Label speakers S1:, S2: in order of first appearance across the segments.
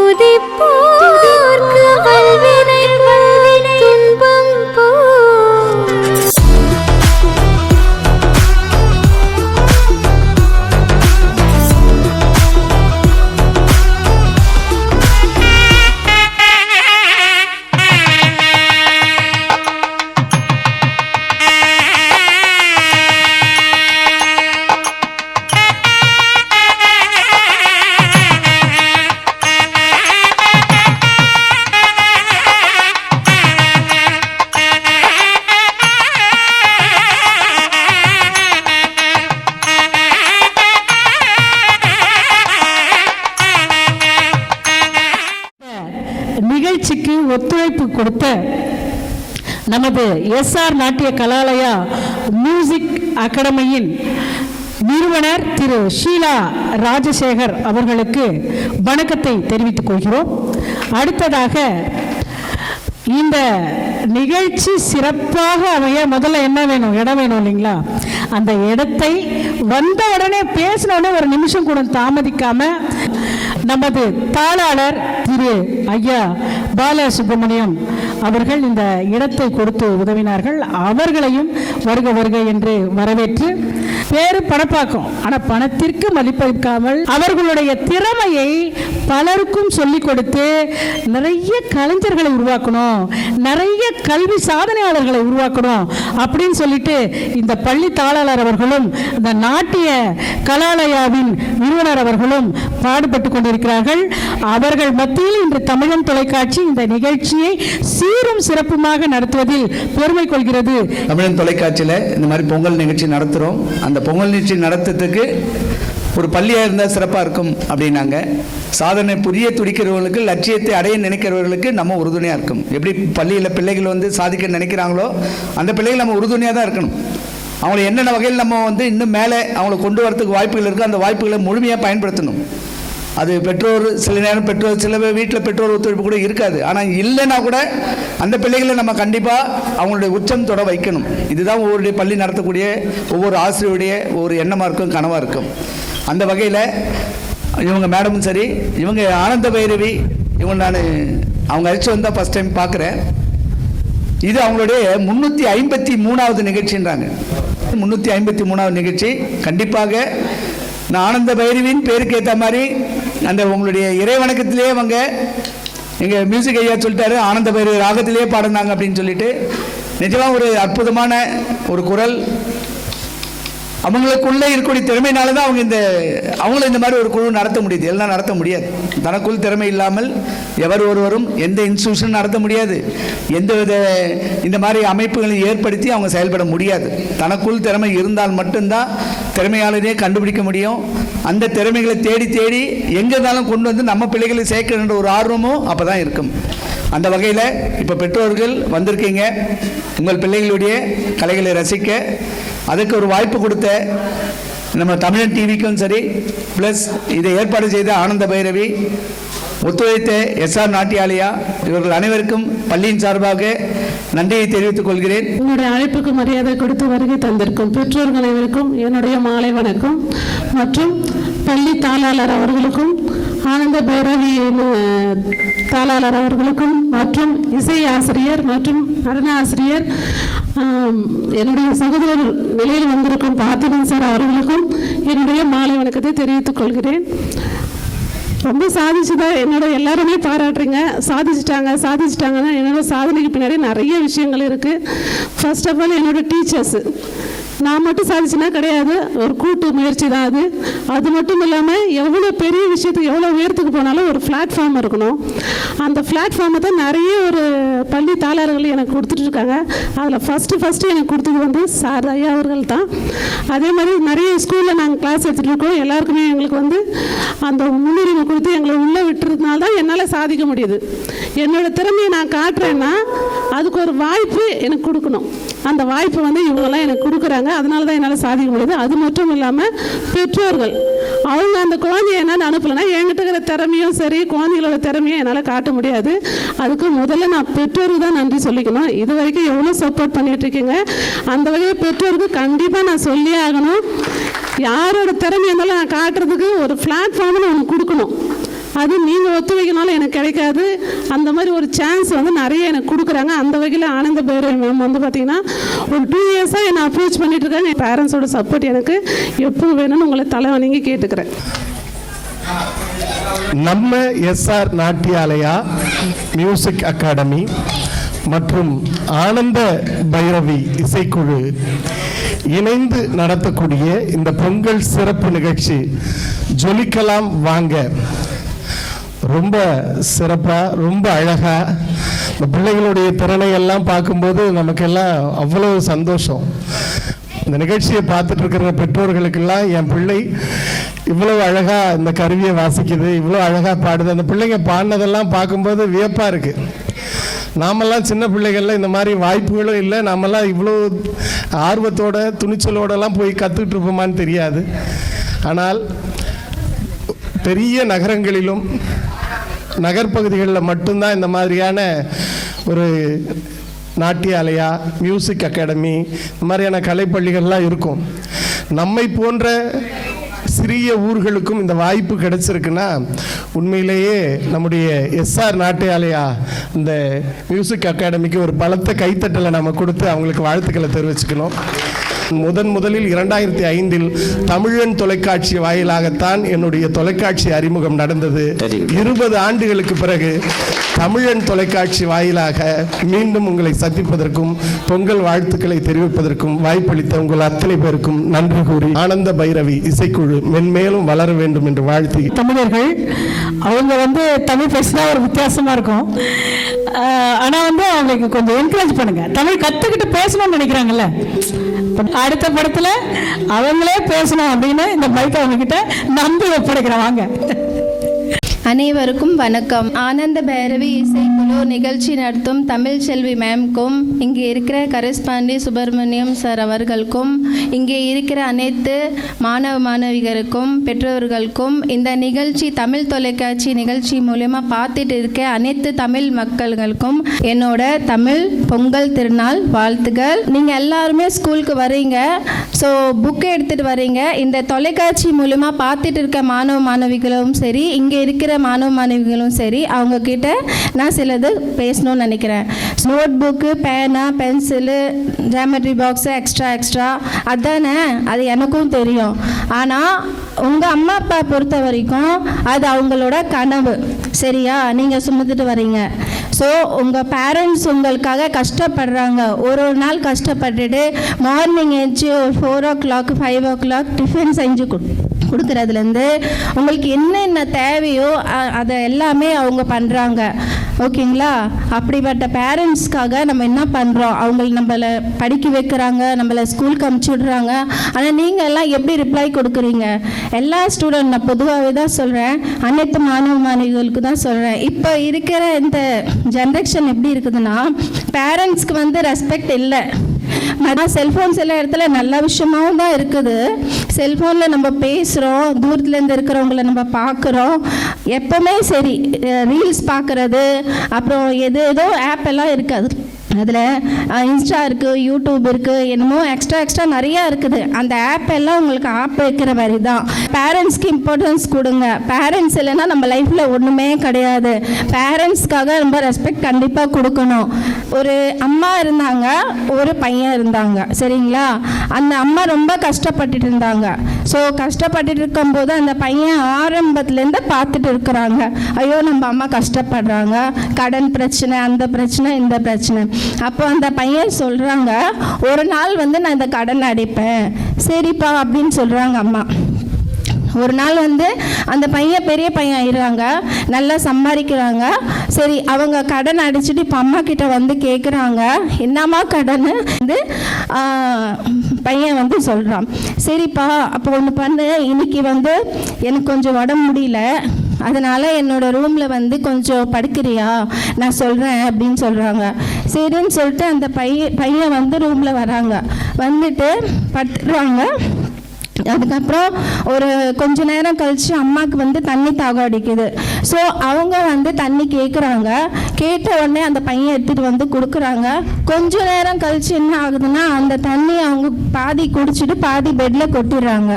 S1: துதிப்போர்க்கு வல்வினை துன்பம் போ.
S2: நிகழ்ச்சிக்கு ஒத்துழைப்பு கொடுத்த நமது எஸ்ஆர் நாட்டிய கலாலயா மியூசிக் அகாடமியின் நிறுவனர் திரு ஷீலா ராஜசேகர் அவர்களுக்கு வணக்கத்தை தெரிவித்துக் கொள்கிறோம். அடுத்ததாக இந்த நிகழ்ச்சி சிறப்பாக அமைய முதல்ல என்ன வேணும்? இடம் வேணும் இல்லைங்களா? அந்த இடத்தை வந்த உடனே பேசின உடனே ஒரு நிமிஷம் கூட தாமதிக்காம நமது தாளாளர் திரு ஐயா பாலசுப்ரமணியம் அவர்கள் இந்த இடத்தை கொடுத்து உதவினார்கள். அவர்களையும் வருக வருக என்று வரவேற்று பேரு பணப்பாக்கம், ஆனால் பணத்திற்கு மதிப்பளிக்காமல் அவர்களுடைய திறமையை பலருக்கும் சொல்லிக் கொடுத்து நிறைய கலைஞர்களை உருவாக்கணும், நிறைய கல்வி சாதனையாளர்களை உருவாக்கணும் அப்படின்னு சொல்லிட்டு இந்த பள்ளி தாளாளர் அவர்களும் இந்த நாட்டிய கலாலயாவின் நிறுவனர் அவர்களும் பாடுபட்டு கொண்டிருக்கிறார்கள். அவர்கள் மத்தியில் இன்று தமிழன் தொலைக்காட்சி இந்த நிகழ்ச்சியை சீரும் சிறப்புமாக நடத்துவதில் பெருமை கொள்கிறது.
S3: தமிழன் தொலைக்காட்சியில் இந்த மாதிரி பொங்கல் நிகழ்ச்சி நடத்துகிறோம். அந்த பொங்கல் நிகழ்ச்சி நடத்துறதுக்கு ஒரு பள்ளியாக இருந்தால் சிறப்பாக இருக்கும் அப்படின்னாங்க. சாதனை புரிய துடிக்கிறவர்களுக்கு, லட்சியத்தை அடைய நினைக்கிறவர்களுக்கு நம்ம உறுதுணையாக இருக்கும். எப்படி பள்ளியில் பிள்ளைகள் வந்து சாதிக்க நினைக்கிறாங்களோ அந்த பிள்ளைகள் நம்ம உறுதுணையாக தான் இருக்கணும். அவங்களை என்னென்ன வகையில் நம்ம வந்து இன்னும் மேலே அவங்களை கொண்டு வரதுக்கு வாய்ப்புகள் இருக்குது, அந்த வாய்ப்புகளை முழுமையாக பயன்படுத்தணும். அது பெற்றோர் சில நேரம் சில வீட்டில் பெற்றோர் ஒத்துழைப்பு கூட இருக்காது. ஆனால் இல்லைன்னா கூட அந்த பிள்ளைகளை நம்ம கண்டிப்பாக அவங்களுடைய உச்சம் தொட வைக்கணும். இதுதான் ஒவ்வொரு பள்ளி நடத்தக்கூடிய ஒவ்வொரு ஆசிரியருடைய ஒரு எண்ணமாக இருக்கும், கனவாக இருக்கும். அந்த வகையில் இவங்க மேடமும் சரி, இவங்க ஆனந்த பைரவி, இவங்க அவங்க அழைச்சி வந்தால் ஃபஸ்ட் டைம் பார்க்குறேன். இது அவங்களுடைய 353வது நிகழ்ச்சின்றாங்க. 353வது நிகழ்ச்சி. கண்டிப்பாக நான் ஆனந்த பைரவின் பேருக்கு ஏற்ற மாதிரி அந்த உங்களுடைய இறை வணக்கத்திலே அவங்க எங்கள் மியூசிக் ஐயா சொல்லிட்டாரு, ஆனந்த பைரவி ராகத்திலே பாடினாங்க அப்படின்னு சொல்லிட்டு. நிஜமாக ஒரு அற்புதமான ஒரு குரல். அவங்களுக்குள்ளே இருக்கக்கூடிய திறமையினால தான் அவங்களும் இந்த மாதிரி ஒரு குழு நடத்த முடியுது. எல்லாம் நடத்த முடியாது. தனக்குள் திறமை இல்லாமல் எவர் ஒருவரும் எந்த இன்ஸ்டியூஷன் நடத்த முடியாது, எந்த வித இந்த மாதிரி அமைப்புகளை ஏற்படுத்தி அவங்க செயல்பட முடியாது. தனக்குள் திறமை இருந்தால் மட்டும்தான் திறமையாளரே கண்டுபிடிக்க முடியும். அந்த திறமைகளை தேடி தேடி எங்கே இருந்தாலும் கொண்டு வந்து நம்ம பிள்ளைகளை சேர்க்கின்ற ஒரு ஆர்வமும் அப்போ தான் இருக்கும். அந்த வகையில் இப்போ பெற்றோர்கள் வந்திருக்கீங்க, உங்கள் பிள்ளைகளுடைய கலைகளை ரசிக்க. அதுக்கு ஒரு வாய்ப்பு கொடுத்த நம்ம தமிழன் டிவிக்கும் சரி, ப்ளஸ் இதை ஏற்பாடு செய்த ஆனந்த பைரவி, ஒத்துழைத்த எஸ்ஆர் நாட்டியாலயா, இவர்கள் அனைவருக்கும் பள்ளியின் சார்பாக நன்றியை தெரிவித்துக் கொள்கிறேன்.
S4: என்னுடைய அழைப்புக்கு மரியாதை கொடுத்து வருகை தந்திருக்கும் பெற்றோர்கள் அனைவருக்கும் என்னுடைய மாலை வணக்கம். மற்றும் பள்ளி தாளாளர் அவர்களுக்கும், ஆனந்த பைரவி தாளாளர் அவர்களுக்கும், மற்றும் இசை ஆசிரியர் மற்றும் நடன ஆசிரியர், என்னுடைய சகோதரர் நிலையில் வந்திருக்கும் பார்த்திபன் சார் அவர்களுக்கும் என்னுடைய மாலை வணக்கத்தை தெரிவித்துக் கொள்கிறேன். ரொம்ப சாதிச்சுதான் என்னோட எல்லாருமே பாராட்டுறீங்க. சாதிச்சிட்டாங்கன்னா என்னோட சாதனைக்கு பின்னாடி நிறைய விஷயங்கள் இருக்குது. ஃபர்ஸ்ட் ஆஃப் ஆல் என்னோட டீச்சர்ஸு, நான் மட்டும் சாதிச்சுனா கிடையாது, ஒரு கூட்டு முயற்சி தான் அது. அது மட்டும் இல்லாமல் எவ்வளோ பெரிய விஷயத்துக்கு எவ்வளோ உயரத்துக்கு போனாலும் ஒரு பிளாட்ஃபார்ம் இருக்கணும். அந்த பிளாட்ஃபார்மை தான் நிறைய ஒரு பள்ளி தாளாளர்கள் எனக்கு கொடுத்துட்ருக்காங்க. அதில் ஃபஸ்ட்டு எனக்கு கொடுத்தது வந்து சார் ஐயா அவர்கள் தான். அதே மாதிரி நிறைய ஸ்கூலில் நாங்கள் கிளாஸ் எடுத்துகிட்டு இருக்கோம். எல்லாருக்குமே எங்களுக்கு வந்து அந்த முன்னுரிமை கொடுத்து எங்களை உள்ளே விட்டுறதுனால தான் என்னால் சாதிக்க முடியுது. என்னோடய திறமையை நான் காட்டுறேன்னா அதுக்கு ஒரு வாய்ப்பு எனக்கு கொடுக்கணும். அந்த வாய்ப்பு வந்து இவங்கெல்லாம் எனக்கு கொடுக்குறாங்க. அதனால தான் என்னால் சாதிக்க முடியுது. அது மட்டும் இல்லாமல் பெற்றோர்கள் அவங்க அந்த குழந்தைய என்னன்னு அனுப்பலைன்னா என்கிட்ட இருக்கிற திறமையும் சரி, குழந்தைகளோட திறமையும் என்னால் காட்ட முடியாது. அதுக்கு முதல்ல நான் பெற்றோருக்கு தான் நன்றி சொல்லிக்கணும். இது வரைக்கும் எவ்வளோ சப்போர்ட் பண்ணிட்டு இருக்கீங்க. அந்த வகையில் பெற்றோருக்கு கண்டிப்பாக நான் சொல்லியே ஆகணும். யாரோட திறமை இருந்தாலும் நான் காட்டுறதுக்கு ஒரு பிளாட்ஃபார்ம்னு ஒன்று கொடுக்கணும். அது நீங்கள் ஒத்துழைக்கனாலும் எனக்கு கிடைக்காது. அந்த மாதிரி ஒரு சான்ஸ் வந்து நிறைய எனக்கு கொடுக்குறாங்க. அந்த வகையில் ஆனந்த பைரவி மேம் வந்து பார்த்திங்கன்னா ஒரு 2 இயர்ஸாக என்னை அப்ரோச் பண்ணிட்டு இருக்காங்க. என் பேரண்ட்ஸோட சப்போர்ட் எனக்கு எப்போ வேணும்னு உங்களை தலை வணங்கி கேட்டுக்கிறேன்.
S5: நம்ம எஸ்ஆர் நாட்டியாலயா மியூசிக் அகாடமி மற்றும் ஆனந்த பைரவி இசைக்குழு இணைந்து நடத்தக்கூடிய இந்த பொங்கல் சிறப்பு நிகழ்ச்சி ஜொலிக்கலாம் வாங்க ரொம்ப சிறப்பாக, ரொம்ப அழகாக இந்த பிள்ளைகளுடைய திறனை எல்லாம் பார்க்கும்போது நமக்கெல்லாம் அவ்வளோ சந்தோஷம். இந்த நிகழ்ச்சியை பார்த்துட்டு இருக்கிற பெற்றோர்களுக்கெல்லாம் என் பிள்ளை இவ்வளோ அழகாக இந்த கருவியை வாசிக்குது, இவ்வளோ அழகாக பாடுது, அந்த பிள்ளைங்க பாடினதெல்லாம் பார்க்கும்போது வியப்பாக இருக்குது. நாமெல்லாம் சின்ன பிள்ளைகளில் இந்த மாதிரி வாய்ப்புகளும் இல்லை. நாமெல்லாம் இவ்வளோ ஆர்வத்தோட துணிச்சலோடலாம் போய் கற்றுக்கிட்டு இருப்போமான்னு தெரியாது. ஆனால் பெரிய நகரங்களிலும் நகர்ப்பகுதிகளில் மட்டும்தான் இந்த மாதிரியான ஒரு நாட்டியாலயா மியூசிக் அகாடமி இந்த மாதிரியான கலைப்பள்ளிகள்லாம் இருக்கும். நம்மை போன்ற சிறிய ஊர்களுக்கும் இந்த வாய்ப்பு கிடைச்சிருக்குன்னா உண்மையிலேயே நம்முடைய எஸ்ஆர் நாட்டியாலயா இந்த மியூசிக் அகாடமிக்கு ஒரு பலத்த கைத்தட்டலை நம்ம கொடுத்து அவங்களுக்கு வாழ்த்துக்களை தெரிவிச்சுக்கணும். முதலில் 2005 தமிழன் தொலைக்காட்சி வாயிலாகத்தான் என்னுடைய தொலைக்காட்சி அறிமுகம் நடந்தது. 20 ஆண்டுகளுக்கு பிறகு தமிழன் தொலைக்காட்சி வாயிலாக மீண்டும் உங்களை சந்திப்பதற்கும் பொங்கல் வாழ்த்துக்களை தெரிவிப்பதற்கும் வாய்ப்பளித்த உங்கள் அத்தனை பேருக்கும் நன்றி கூறி ஆனந்த பைரவி இசைக்குழு மென்மேலும் வளர வேண்டும் என்று வாழ்த்தி.
S2: தமிழர்கள் அவங்க வந்து தமிழ் பேசினா ஒரு வித்தியாசமா இருக்கும். ஆனா வந்து அவங்களுக்கு கொஞ்சம் என்கரேஜ் பண்ணுங்க. தமிழ் கத்துக்கிட்டு பேசணும்னு நினைக்கிறாங்கல்ல, அடுத்த படத்துல அவங்களே பேசணும் அப்படின்னு இந்த மைக்கை அவங்க கிட்ட நம்பி ஒப்படைக்கிறேன். வாங்க.
S6: அனைவருக்கும் வணக்கம். ஆனந்த பைரவி இசைக்குழு நிகழ்ச்சி நடத்தும் தமிழ் செல்வி மேம்க்கும், இங்கே இருக்கிற கரஸ்பாண்டி சுப்பிரமணியம் சார் அவர்களுக்கும், இங்கே இருக்கிற அனைத்து மாணவ மாணவிகளுக்கும் பெற்றோர்களுக்கும், இந்த நிகழ்ச்சி தமிழ் தொலைக்காட்சி நிகழ்ச்சி மூலமா பார்த்துட்டு இருக்க அனைத்து தமிழ் மக்களுக்கும் என்னோட தமிழ் பொங்கல் திருநாள் வாழ்த்துக்கள். நீங்கள் எல்லாருமே ஸ்கூலுக்கு வரீங்க, ஸோ புக்கு எடுத்துகிட்டு வரீங்க. இந்த தொலைக்காட்சி மூலமா பார்த்துட்டு இருக்க மாணவ மாணவிகளும் சரி, இங்கே இருக்கிற மாணவ மாணவிகளும் சரி, அவங்க கிட்ட நான் சிலது பேசணும்னு நினைக்கிறேன். நோட் புக்கு, பேனா, பென்சிலு, ஜாமெட்ரி பாக்ஸு எக்ஸ்ட்ரா அதானே, அது எனக்கும் தெரியும். ஆனால் உங்கள் அம்மா அப்பா பொறுத்த வரைக்கும் அது அவங்களோட கனவு. சரியா? நீங்கள் சுமந்துட்டு வரீங்க. ஸோ உங்கள் பேரண்ட்ஸ் உங்களுக்காக கஷ்டப்படுறாங்க. ஒரு நாள் கஷ்டப்பட்டுட்டு மார்னிங் எழுந்துச்சி ஒரு 4 o'clock 5 o'clock டிஃபன் செஞ்சு கொடுக்குறதுலேருந்து உங்களுக்கு என்னென்ன தேவையோ அதை எல்லாமே அவங்க பண்ணுறாங்க. ஓகேங்களா? அப்படிப்பட்ட பேரண்ட்ஸ்க்காக நம்ம என்ன பண்ணுறோம்? நம்மளை படிக்க வைக்கிறாங்க, நம்மளை ஸ்கூலுக்கு அனுப்பிச்சி விடுறாங்க. ஆனால் நீங்கள் எல்லாம் எப்படி ரிப்ளை கொடுக்குறீங்க? எல்லா ஸ்டூடெண்ட், நான் பொதுவாகவே தான் சொல்கிறேன், அனைத்து மாணவ மாணவிகளுக்கு தான் சொல்கிறேன். இப்போ இருக்கிற இந்த ஜென்ரேஷன் எப்படி இருக்குதுன்னா, பேரண்ட்ஸ்க்கு வந்து ரெஸ்பெக்ட் இல்லை. ஆனால் செல்ஃபோன் சில இடத்துல நல்ல விஷயமாகவும் தான் இருக்குது. செல்ஃபோனில் நம்ம பேசுகிறோம், தூரத்துலேருந்து இருக்கிறவங்கள நம்ம பார்க்குறோம். எப்போவுமே சரி, ரீல்ஸ் பார்க்குறது, அப்புறம் ஏதோ ஆப் எல்லாம் இருக்குது. அதில் இன்ஸ்டா இருக்குது, யூடியூப் இருக்குது, என்னமோ எக்ஸ்ட்ரா நிறையா இருக்குது. அந்த ஆப் எல்லாம் உங்களுக்கு ஆப் வைக்கிற மாதிரி தான். பேரண்ட்ஸ்க்கு இம்பார்ட்டன்ஸ் கொடுங்க. பேரண்ட்ஸ் இல்லைன்னா நம்ம லைஃப்பில் ஒன்றுமே கிடையாது. பேரண்ட்ஸ்க்காக ரொம்ப ரெஸ்பெக்ட் கண்டிப்பாக கொடுக்கணும். ஒரு அம்மா இருந்தாங்க, ஒரு பையன் இருந்தாங்க. சரிங்களா? அந்த அம்மா ரொம்ப கஷ்டப்பட்டுட்டு இருந்தாங்க. ஸோ கஷ்டப்பட்டுட்டு இருக்கும்போது அந்த பையன் ஆரம்பத்துலேருந்து பார்த்துட்டு இருக்கிறாங்க. ஐயோ, நம்ம அம்மா கஷ்டப்படுறாங்க, கடன் பிரச்சனை, அந்த பிரச்சனை, இந்த பிரச்சனை. அப்போ அந்த பையன் சொல்கிறாங்க, ஒரு நாள் வந்து நான் இந்த கடன் அடைப்பேன். சரிப்பா அப்படின்னு சொல்கிறாங்க அம்மா. ஒரு நாள் வந்து அந்த பையன் பெரிய பையன் ஆயிடுறாங்க, நல்லா சம்பாதிக்கிறாங்க. சரி, அவங்க கடன் அடிச்சுட்டு இப்போ அம்மா கிட்ட வந்து கேட்குறாங்க, என்னம்மா கடன் வந்து பையன் வந்து சொல்கிறான். சரிப்பா, அப்போ ஒன்று பண்ணு, இன்னைக்கு வந்து எனக்கு கொஞ்சம் உடம்பு முடியல, அதனால் என்னோடய ரூமில் வந்து கொஞ்சம் படுக்கிறியா, நான் சொல்கிறேன் அப்படின்னு சொல்கிறாங்க. சரின்னு சொல்லிட்டு அந்த பையன் வந்து ரூமில் வராங்க. வந்துட்டு படுத்துடுறாங்க. அதுக்கப்புறம் ஒரு கொஞ்ச நேரம் கழித்து அம்மாவுக்கு வந்து தண்ணி தாகம் அடிக்குது. ஸோ அவங்க வந்து தண்ணி கேட்குறாங்க. கேட்ட உடனே அந்த பையன் எடுத்துகிட்டு வந்து கொடுக்குறாங்க. கொஞ்ச நேரம் கழித்து என்ன ஆகுதுன்னா அந்த தண்ணி அவங்க பாதி குடிச்சிட்டு பாதி பெட்டில் கொட்டிடுறாங்க.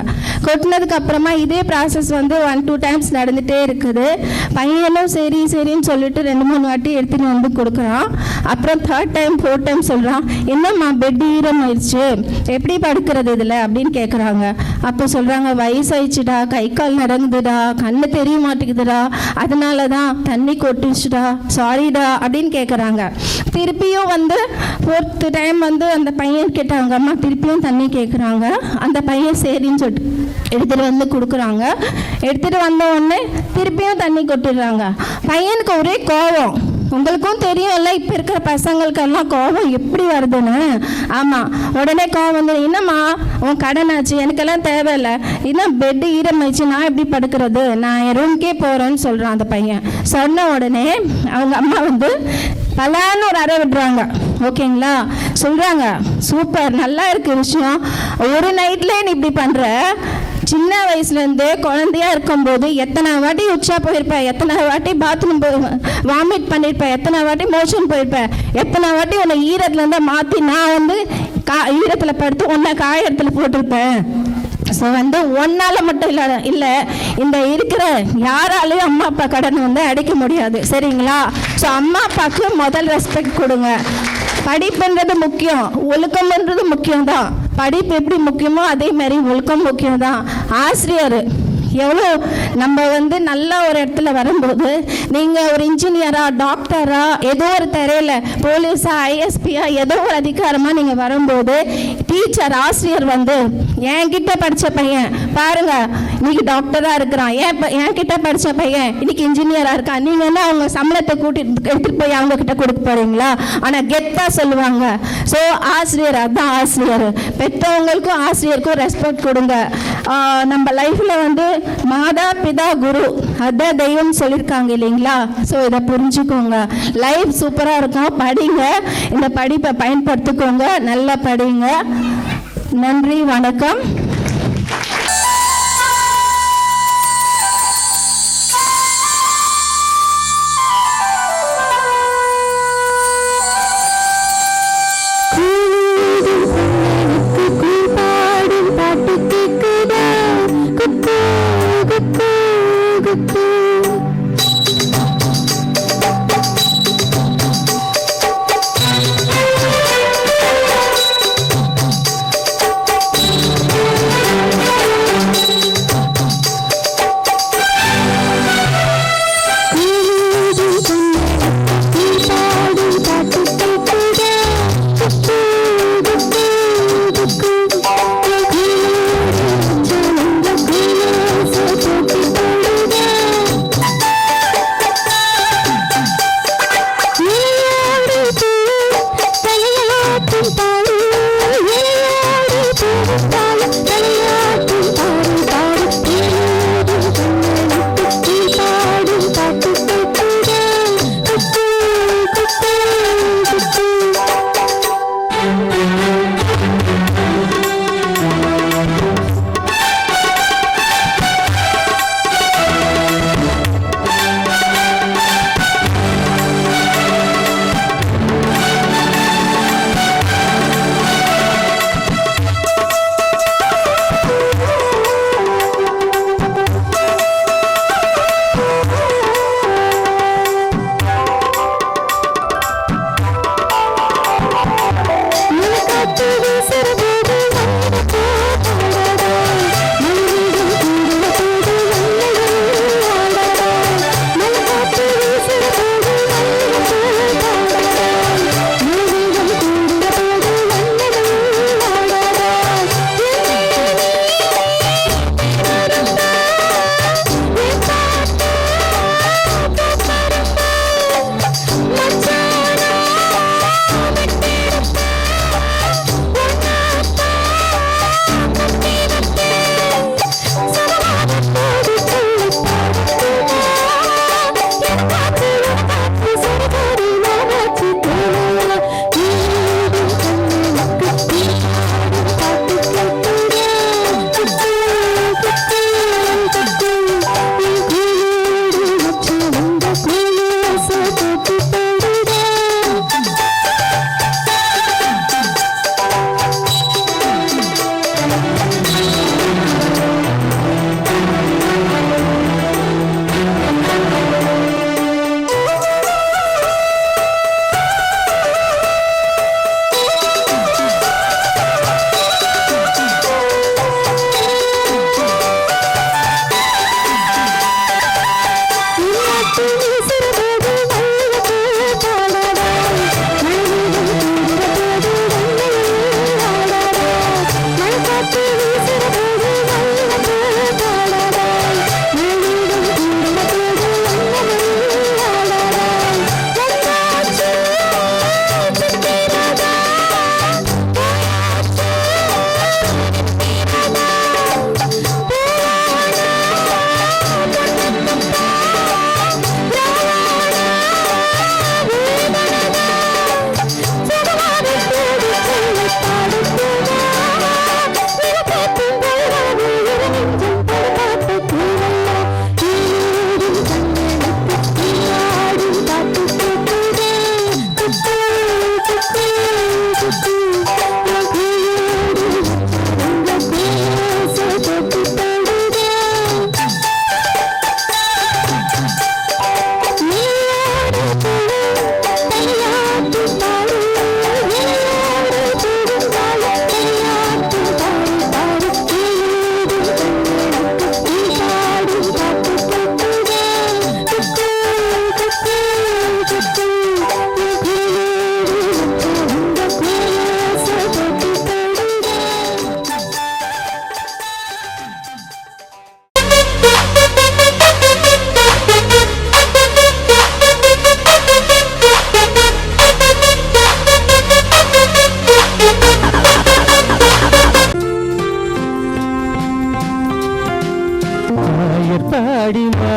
S6: கொட்டினதுக்கு அப்புறமா இதே ப்ராசஸ் வந்து 1-2 டைம்ஸ் நடந்துகிட்டே இருக்குது. பையனும் சரி சரின்னு சொல்லிட்டு 2-3 வாட்டி எடுத்துகிட்டு வந்து கொடுக்குறான். அப்புறம் 3rd டைம் 4th டைம் சொல்கிறான், என்னம்மா பெட் ஈரமாயிடுச்சு, எப்படி படுக்கிறது இதில் அப்படின்னு கேட்குறாங்க. அப்போ சொல்கிறாங்க, வயசாயிடுச்சுடா, கை கால் நடங்குதுடா, கண்ணு தெரிய மாட்டேங்குதுடா, அதனால தான் தண்ணி கொட்டிச்சுடா, சாரிடா அப்படின்னு கேட்குறாங்க. திருப்பியும் வந்து 4th டைம் வந்து அந்த பையன் கேட்டாங்க, அம்மா திருப்பியும் தண்ணி கேட்குறாங்க. அந்த பையன் சரின்னு சொல்லிட்டு எடுத்துகிட்டு வந்து கொடுக்குறாங்க. எடுத்துகிட்டு வந்த உடனே திருப்பியும் தண்ணி கொட்டிடுறாங்க. பையனுக்கு ஒரே கோபம். உங்களுக்கும் தெரியும்ல இப்போ இருக்கிற பசங்களுக்கெல்லாம் கோபம் எப்படி வருதுன்னு. ஆமாம், உடனே கோபம் வந்து, என்னம்மா உன் கடனாச்சு, எனக்கெல்லாம் தேவையில்லை, இன்னும் பெட்டு ஈரமாயிடுச்சு, நான் எப்படி படுக்கிறது, நான் என் ரூம்க்கே போகிறேன்னு சொல்கிறான் அந்த பையன். சொன்ன உடனே அவங்க அம்மா வந்து பலான்னு ஒரு அறை விடுறாங்க. ஓகேங்களா, சொல்கிறாங்க, சூப்பர், நல்லா இருக்கு விஷயம், ஒரு நைட்லேயே நீ இப்படி பண்ணுற, சின்ன வயசுலேருந்து குழந்தையா இருக்கும்போது எத்தனை வாட்டி உச்சா போயிருப்பேன், எத்தனை வாட்டி பாத்ரூம் வாமிட் பண்ணியிருப்பேன், எத்தனை வாட்டி மோஷன் போயிருப்பேன், எத்தனை வாட்டி உன்னை ஈரத்துலேருந்து மாற்றி நான் வந்து ஈரத்தில் படுத்து உன்னை காயத்தில் போட்டிருப்பேன். ஸோ வந்து ஒன்னால் மட்டும் இல்லை இந்த இருக்கிற யாராலையும் அம்மா அப்பா கடன் வந்து அடைக்க முடியாது. சரிங்களா? ஸோ அம்மா அப்பாவுக்கு முதல் ரெஸ்பெக்ட் கொடுங்க. படிப்புன்றது முக்கியம், ஒழுக்கம்ன்றது முக்கியம்தான். படிப்பு எப்படி முக்கியமோ அதே மாதிரி ஒழுக்கம் முக்கியம்தான். ஆசிரியர் எவ்வளோ நம்ம வந்து நல்ல ஒரு இடத்துல வரும்போது, நீங்கள் ஒரு இன்ஜினியரா, டாக்டரா, ஏதோ ஒரு தெரியல, போலீஸா, ஐஎஸ்பியா, ஏதோ ஒரு அதிகாரமாக நீங்கள் வரும்போது டீச்சர், ஆசிரியர் வந்து என்கிட்ட படித்த பையன் பாருங்க இன்னைக்கு டாக்டராக இருக்கிறான், என்கிட்ட படித்த பையன் இன்னைக்கு இன்ஜினியராக இருக்கான், நீங்கள் என்ன அவங்க சம்பளத்தை எடுத்துகிட்டு போய் அவங்க கிட்ட கொடுக்க போகிறீங்களா? ஆனால் கெத்தாக சொல்லுவாங்க. ஸோ ஆசிரியர், அதுதான் ஆசிரியர். பெற்றவங்களுக்கும் ஆசிரியருக்கும் ரெஸ்பெக்ட் கொடுங்க. நம்ம லைஃப்பில் வந்து மாதா பிதா குரு அதான் தெய்வம் சொல்லியிருக்காங்க இல்லைங்களா? ஸோ இதை புரிஞ்சுக்கோங்க. லைஃப் சூப்பராக இருக்கும். படிங்க, இந்த படிப்பை பயன்படுத்திக்கோங்க, நல்லா படிங்க. நன்றி, வணக்கம்.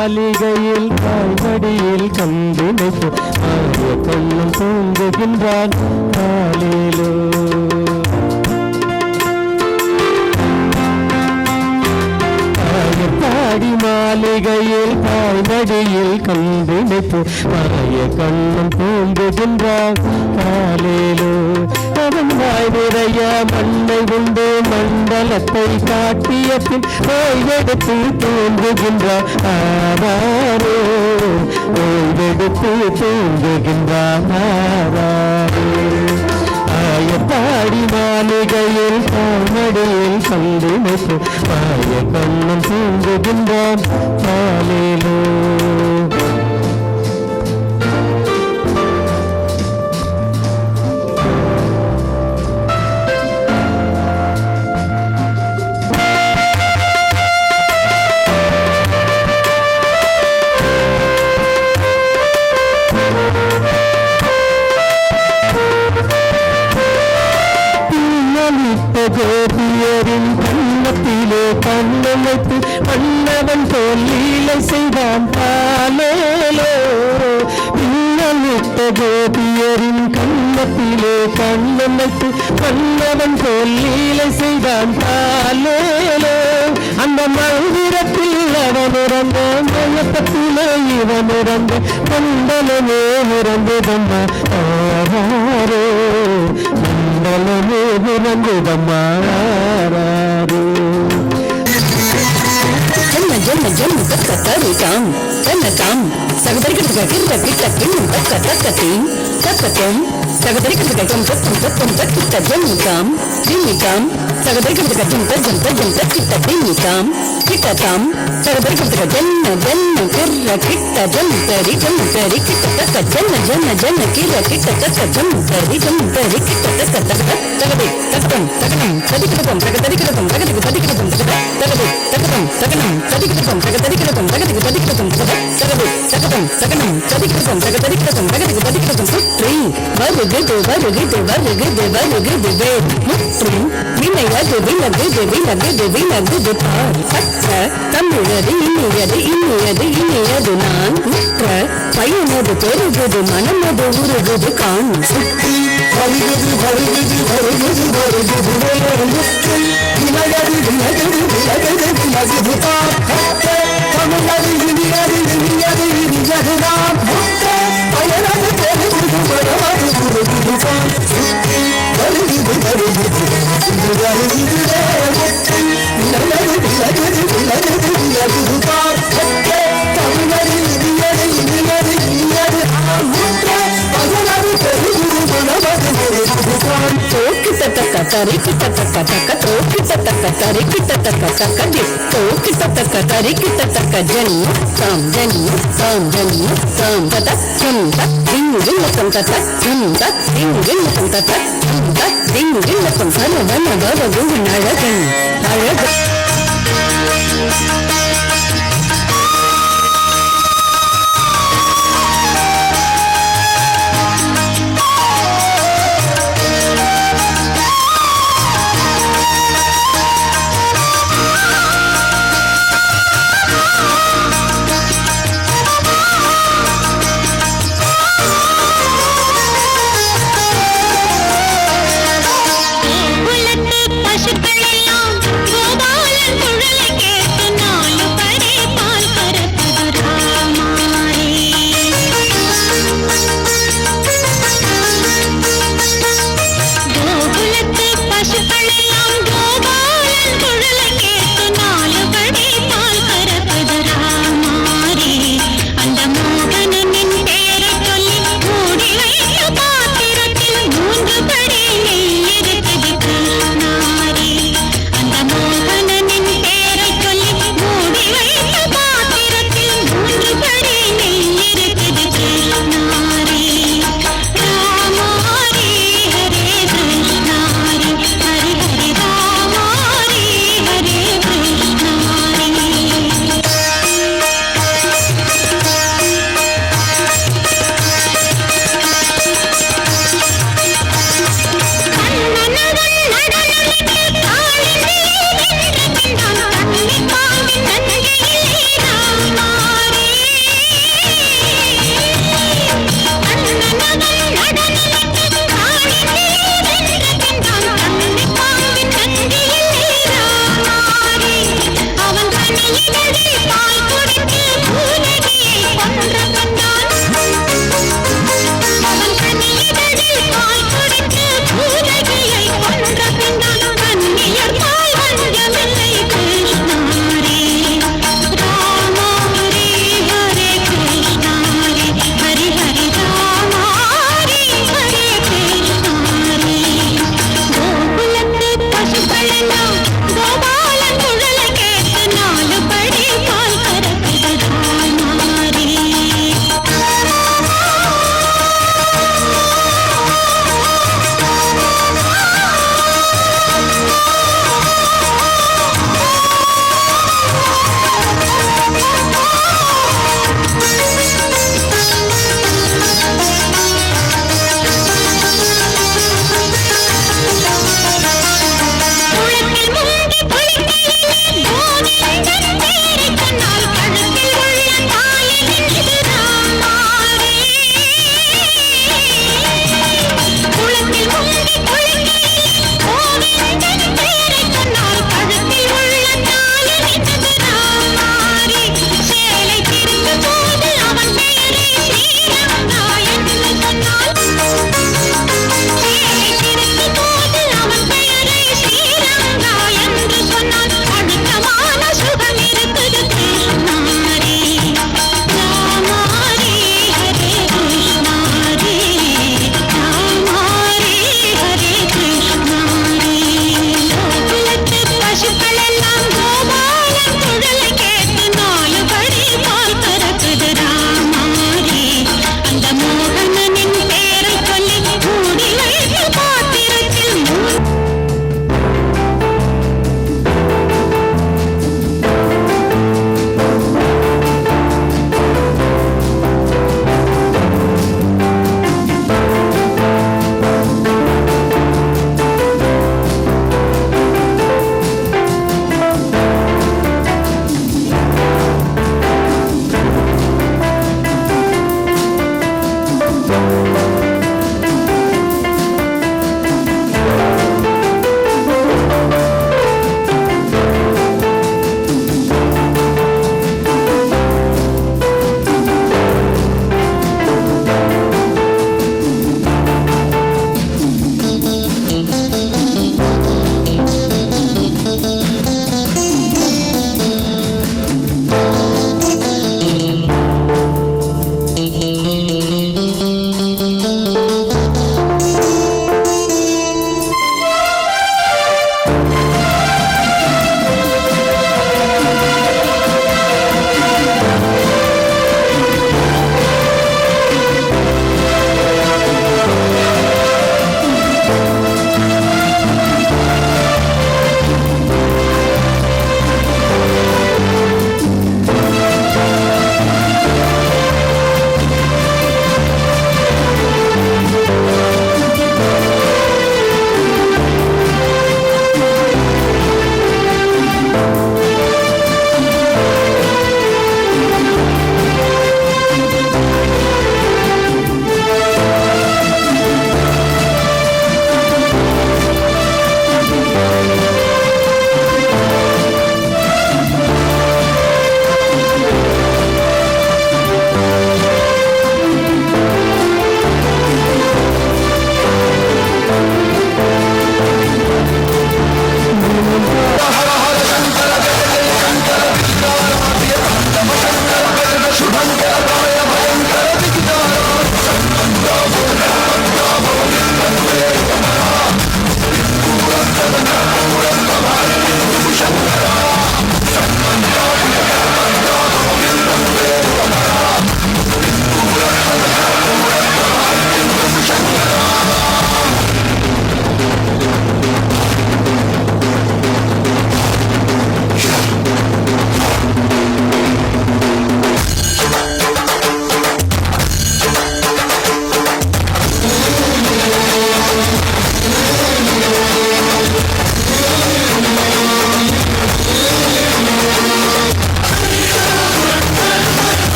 S5: மாளிகையில் தாய்மடியில் கம்பினைப்பு ஆய கண்ணம் தூங்குகின்றான் காலிலோ. பாடி மாளிகையில் தாய்மடியில் கம்பினைப்பு ஆய கண்ணம் தூங்குகின்றான் காலிலோ. அவன் வாய் நிறைய மண்ணை உண்டு மண்டலத்தை காட்டிய பின் ஓய்வெடுத்து தூங்குகின்றான் ஆவாரோ. ஓய்வெடுத்து தூங்குகின்றான் ஆவாரோ. ஆயப்பாடி மாளிகையில் தாமடியில் கண்டினைப்பு ஆய கண்ணம் தூங்குகின்றான் காலிலோ. கோபியரின் கண்ணத்திலே கண்ணமைத்து மன்னவன் போல் லீலை செய்தான் பாலேலோ. பின்னலிட்ட கோபியரின் கண்ணத்திலே கண்ணமைத்து மன்னவன் போல் லீலை செய்தான் பாலேலோ. அந்த மந்திரத்தில் அவன் இறந்த மயக்கத்திலே இவன் இறந்த மண்டலமே இறந்ததம்மா ஆரோ. மண்டலமே இறந்ததம்மா ஆரோ. ஜன்ம ஜன்ம ஜன்ம தக்கத்தரிகாம் தன்னதாம் சகதரிகத்துக கிட்ட கிட்ட கிண்ணு தக்க தக்கத்தீம் தக்கத்தம் சகதரிகத்துக ஜம் தத்தம் தத்தம் தக்கிட்ட ஜன்மிகாம் ஜிம்மிகாம் சகதரிகத்துக ஜம் தஜம் தஜம் தக்கிட்ட திம்மிகாம் கிட்டதாம் சகதரிகத்துக ஜன்ம ஜன்ம கிர்ர கிட்ட ஜம் தரி கிட்ட தக்க ஜன்ம ஜன்ம ஜன்ம கிர்ர கிட்ட தக்க ஜம் தரி கிட்ட தக்க தக்க தகதி தக்கம் தகனம் சதிகிடதம் சகதரிகதம் சகதிக்கு சதிகிடதம் தகதி தகதம் சகனம் சதிகிடதம் சகதரிகதம் சகதிக்கு சதிகிடதம் தகதி தகதம் சகனம் சதிகிடதம் சகதரிகதம் சகதிக்கு சதிகிடதம் சுற்றி வருகிறது வருகிறது வருகிறது வருகிறது வேர் முற்றி வினையது விலகுது விலகுது விலகுது பார் சற்ற தமிழது இனியது இனியது இனியது நான் முற்ற பயனது பெருகுது மனமது உருகுது காண் சுற்றி வருகிறது வருகிறது வருகிறது வருகிறது வேர் முற்றி வினையது விலகுது விலகுது விலகுது பார் சற்ற தமிழது இனியது இனியது இனியது நான் முற்ற பயனது பெருகுது மனமது உருகுது காண் சுற்றி வருகிறது வருகிறது வருகிறது வேர் முற்றி வினையது விலகுது விலகுது விலகுது பார் சற்ற தமிழது இனியது இனியது இனியது நான் முற்ற பயனது பெருகுது மனமது உருகுது காண் தோக்கிட்ட தக்க தரிக்கிட்ட தக்க தக்க தோக்கிட்ட தக்க தரிக்கிட்ட தக்க தக்க தோக்கிட்ட தக்க தரிக்கிட்ட தக்க ஜன்ம தாம் ஜன்ம தாம் ஜன்ம தாம் தத சந்த திங்குகில்லத்தம் தத சந்த திங்குகில்லத்தம் தத சந்த திங்குகில்லத்தம் சரவண வரகுண் அழகன் அழகன்.
S1: பசுக்கள் எல்லாம் கோபாலன் குழலை கேட்டு நாள்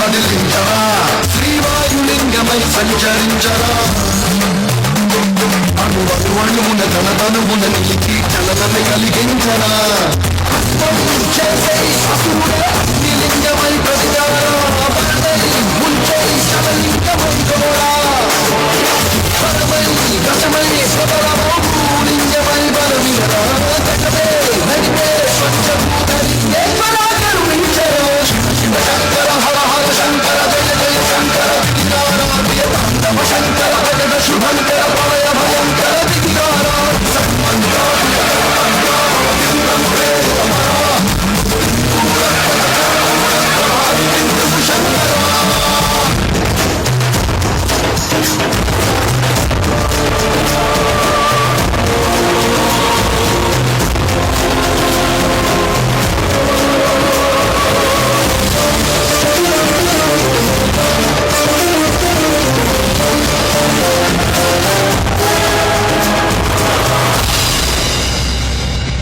S7: పదిలించరా శ్రీవాయులింగమై సంచరించరా అణువణువున తన తనువున నిలిచి చలనమే కలిగించరా చేసే అసురుడే అగ్నిలింగమై ప్రతిదారా ముంచై శవలింగమై గోరా పరమై దశమై స్వతరమో లింగమై బలమిరా దశమే నడిపే పంచభూతలింగే పరాకరుణించరా శివ శంకర హర హర శంకర జయ జయ శంకర దిగిరారా తాండవ శంకర భజన శుభంకర ప్రళయ భయంకర దిగిరారా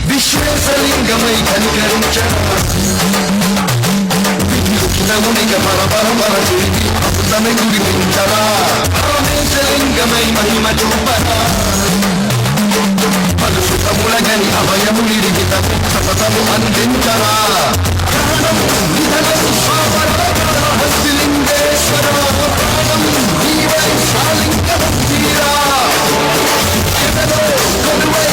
S7: విశ్వేశలింగమై కనికరించరా విద్యుత్నమునిక పరపర చేసి అమృతమే గురిపించరా పరమేశలింగమై మహిమ చూపరా పలుసుతములగని అభయములిరిగి సతతము అందించరా ప్రాణం నిధనం హస్తిలింగేశ్వర ప్రాణం జీవై శాలింగం తీరా ఎదలో కొలువై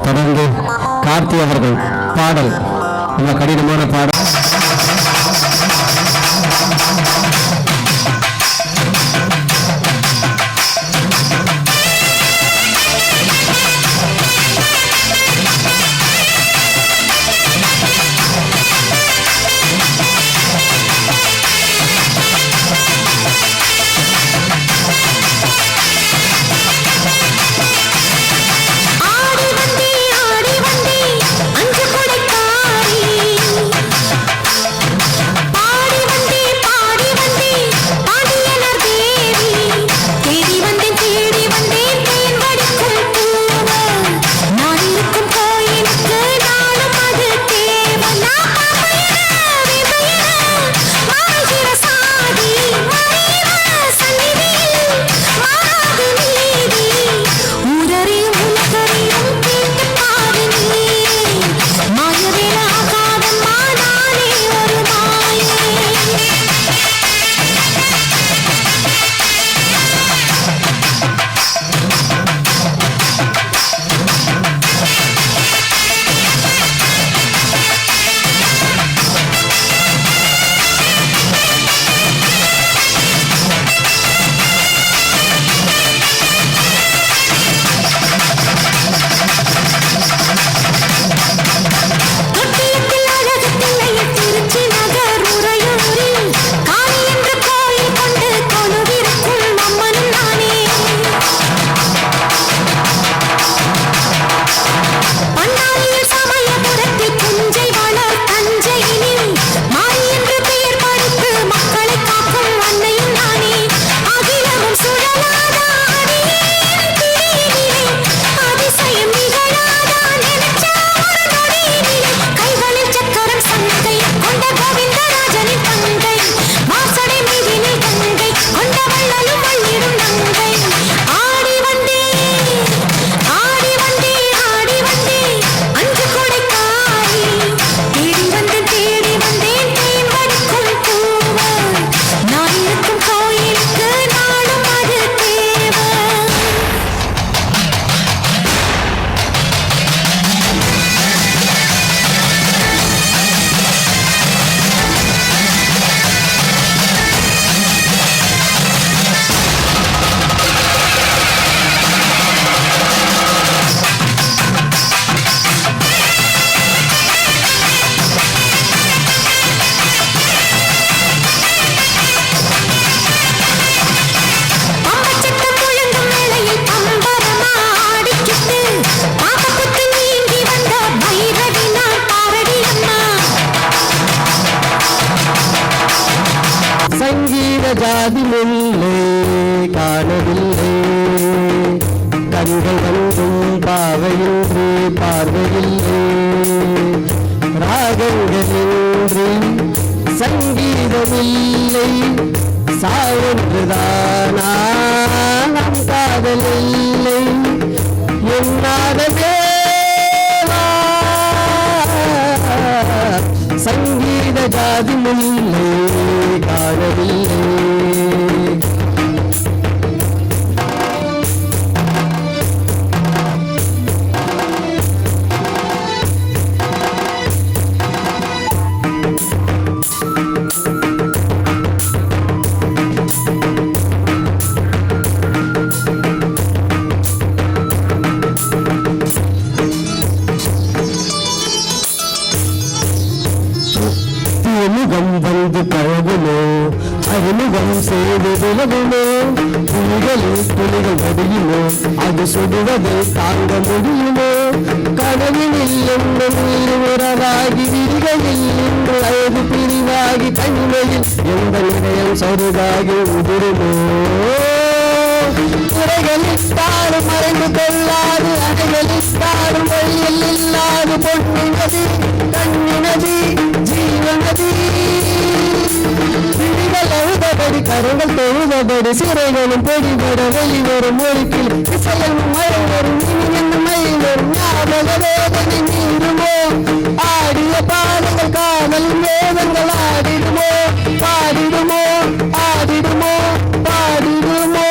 S8: தொடர்ந்து கார்த்தி அவர்கள் பாடல், ரொம்ப கடினமான பாடல்.
S1: ஆடி வந்தே அஞ்சு கொடைக்காரி, பாடி வந்தே பாடியனர் தேவி, தேடி வந்தேன் தேன் வடிக்கும் பூவ, நான் இருக்கும் கோயிலுக்கு நாளும் அது தேவை. நான் வாழ்கிற சாதி சந்நிதியில் மாறாது நீதி, ஊரறியும் உலகறியும் கேட்டு பாரு நீ, மாயவேல ஆகாதம்மா நானே ஒரு மாயே. தொட்டியத்தில் அழகத்தில்லையில் திருச்சி நகர் உறையூரில் காளி என்ற கோயில் கொண்டு கொலுவிருக்கும் அம்மனும் நானே. பண்ணாரியில் சமயபுரத்தில் புஞ்சை வளர் தஞ்சையினில் மாரி என்று பெயர் படித்து மக்களை காக்கும் அன்னையும் நானே. அகிலமும் சுழலாதா அடியேன் பிடியினிலே, அதிசயம் நிகழாதா நினைச்சா ஒரு நொடியினிலே. கைகளில் சக்கரம் சங்கை கொண்ட கோவிந்தராஜனின் தங்கை, வாசடை மீதினில் கங்கை கொண்ட வள்ளலும் வள்ளிடும் நங்கை. ஆடி வந்தே அஞ்சு கொடைக்காரி, தேடி வந்தேன் தேன் வடிக்கும் பூவ, நான் இருக்கும் கோயிலுக்கு நாளும் அது தேவை. பம்பச்சத்தம் முழங்கும் வேளையில் பம்பரமா ஆடிக்கிட்டு, பாவப்புத்து நீங்கி வந்த பைரவி நான் பாரடி அம்மா.
S8: சங்கீத ஜாதி முல்லை காணவில்லை, கண்கள் வந்தும் பாவையின்றி பார்வையில்லை, ராகங்களின்றி சங்கீதமில்லை, சாவென்றுதானா நம் காதலில்லை, என்னாத தேவா சங்கீத ஜாதி முல்லை காணவில்லை. முடியுமோ? அது சுடுவதை தாங்க முடியுமோ? கனவினில் என்று உறவாகி விரிகையில் என்று அழகு பிரிவாகி தனிமையில் எந்த நிலையம் சருகாகி உதிருமோ? துறைகளிட்டாலும் மறைந்து கொள்ளாது அணைகளிட்டாலும் வழியில் இல்லாது பொன்னினது கண்ணினது ஜீவனது விழிகள் அழுதபடி கரங்கள் தொழுதபடி சிறைகளும் பொடிபட வெளிவரும் ஒழுக்கில் இசையும் மழை வரும் இனி என்ன மழை வரும் ஞாபக வேதனை நீருமோ? ஆடிய பாடங்கள் காதல் வேதங்கள் ஆடிடுமோ? பாடிடுமோ? ஆடிடுமோ? பாடிடுமோ?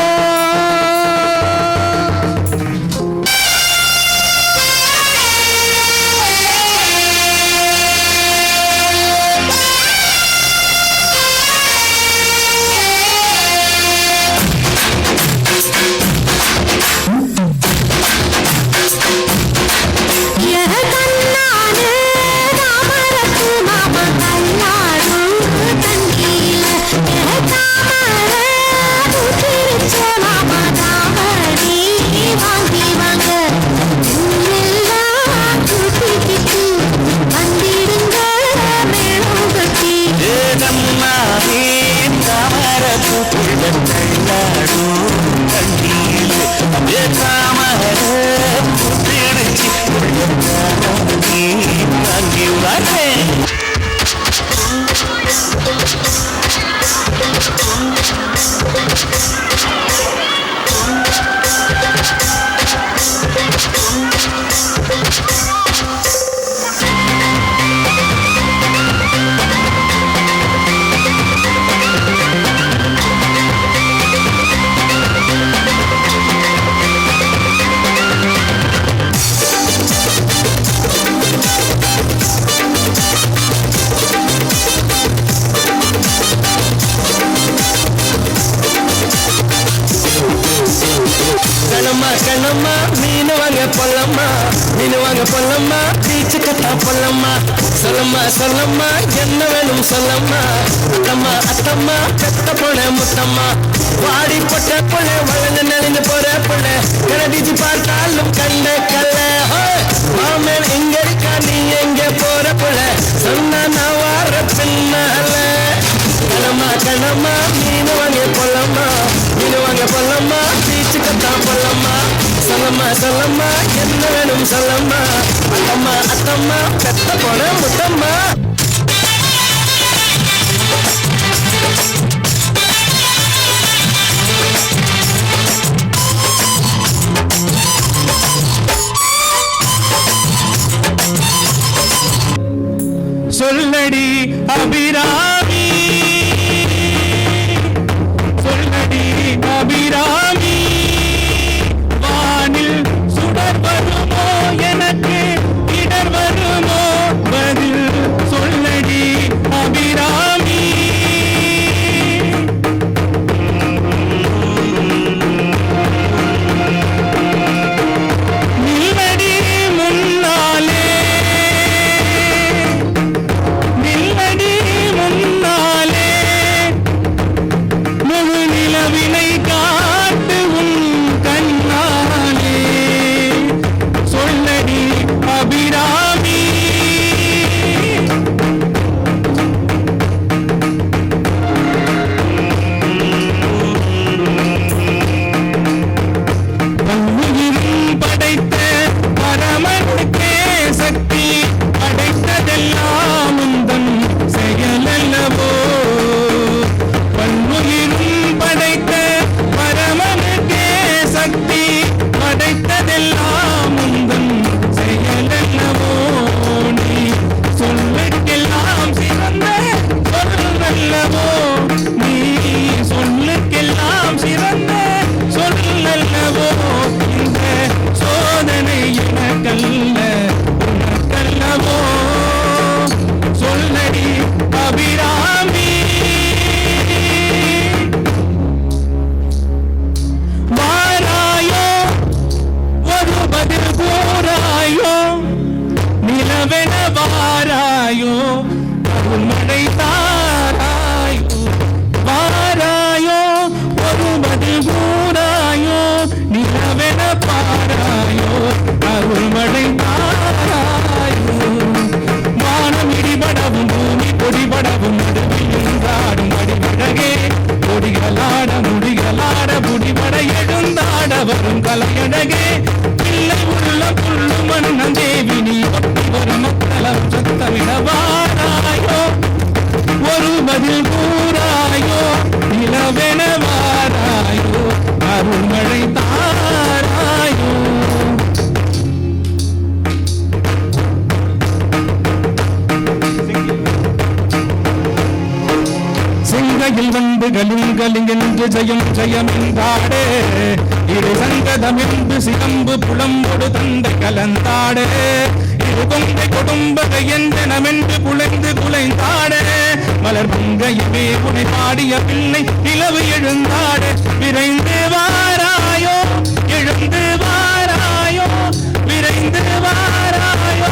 S8: கண்ணம்மா மீனு வாங்க பொல்லம்மா மீனு வாங்க பொல்லம்மா பீச்சு கட்டா பொல்லம்மா சொல்லம்மா சொல்லம்மா என்ன வேணும் சொல்லம்மா அத்தம்மா அத்தம்மா பெத்த பொண்ணு முத்தம்மா வாடி பொட்ட பொண்ணு வளர்ந்து நெளிந்து போற பொண்ணு கரடிச்சு பார்த்தாலும் கண்ட கல்ல மாமன் இங்க இருக்கா நீ எங்க போற பொண்ணு சொன்னா நான் வார பின்னால கண்ணம்மா கண்ணம்மா மீனு வாங்க பொல்லம்மா மீனு வாங்க பொல்லம்மா பீச்சு கட்டா பொல்லம்மா சொல்லம்மா சொல்லம்மா என்ன வேணும் சொல்லம்மா அத்தம்மா அத்தம்மா பெத்த பொண்ணு முத்தம்மா
S5: சொல்லடி அபிராமி சொல்லடி அபிராமி வானில் சுடர் வருமோ எனக்கு இடர் வருமோ பதில் சொல்லடி அபிராமி நில்லடி முன்னாலே நில்லடி முன்னாலே முழு நிலவினை காட்டு உன் கண்ணாலே சொல்லடி அபிராமி பன்னுயிரும் படைத்த பரமனுக்கே சக்தி படைத்ததெல்லாம் உந்தன் செயலல்லவோ பன்னுயிரும் படைத்த பரமனுக்கே சக்தி படைத்ததெல்லாம் உந்தன் செயலல்லவோ நீ சொல்லுக்கெல்லாம் சிறந்த சொல்லல்லவோ நீ சொல்லுக்கெல்லாம் சிறந்த சொல்லல்லவோ இந்த சோதனை எனக்கல்ல உனக்கல்லவோ சொல்லடி அபிராமி வாராயோ ஒரு பதில் கூறாயோ நிலவென வாராயோ மழை தாராயோ வாராயோ ஒரு பதில் கூறாயோ நில
S8: அழகே பிள்ளை உள்ள புல்லு மன்னன் தேவி நீ ஒட்டி ஒரு மக்களம் சத்தமிடவாராயோ ஒரு பதில் கூறாயோ இளவென வாராயோ அருள்மழை தாராயோ செங்கையில் வந்து கலிங்கென்று ஜெயம் ஜெயமென்றாடே இது சங்கதமென்று சிகம்பு புலம்பொடு தந்தை கலந்தாடே இது கொங்கை கொடும்பகை என்றெனமென்று குலைந்து குலைந்தாடே மலர் பொங்கையுமே உனை பாடிய பிள்ளை நிலவு எழுந்தாடே விரைந்து வாராயோ எழுந்து வாராயோ விரைந்து வாராயோ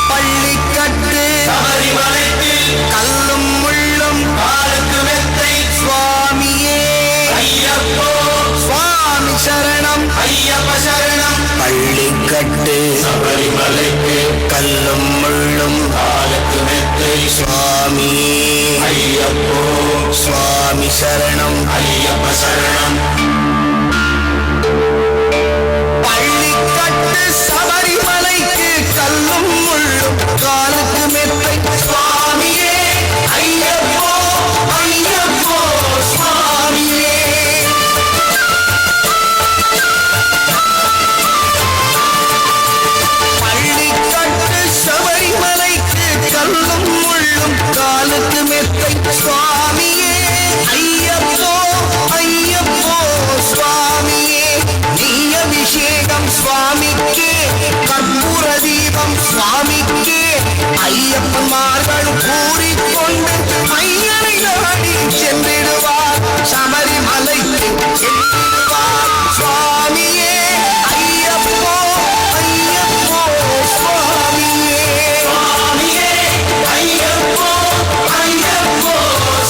S9: பள்ளிக்கட்டு சபரிமலைக்கு கல்லும் முள்ளும் காலுக்கு மெத்தை சுவாமி ஐயப்போ சுவாமி சரணம் ஐயப்ப சரணம் பள்ளிக்கட்டு சபரிமலைக்கு கல்லும் முள்ளும் காலுக்கு மெத்தை சுவாமியே ஐயப்போ ஐயப்போ சுவாமியே கல்லும் முள்ளும் காலுக்கு மெத்தை சுவாமியே ஐயப்போ ஐயப்போ சுவாமியே நீ அபிஷேகம் சுவாமிக்கே கற்பூர தீபம் சுவாமிக்கே ஐயப்பன்மார்களும் கூறிக்கொண்டு ஐயனை நாடி சென்றிடுவார் சபரிமலைக்கு சென்றிடுவார் சுவாமியே ஐயப்போ ஐயப்போ சுவாமியே ஐயப்போ ஐயப்போ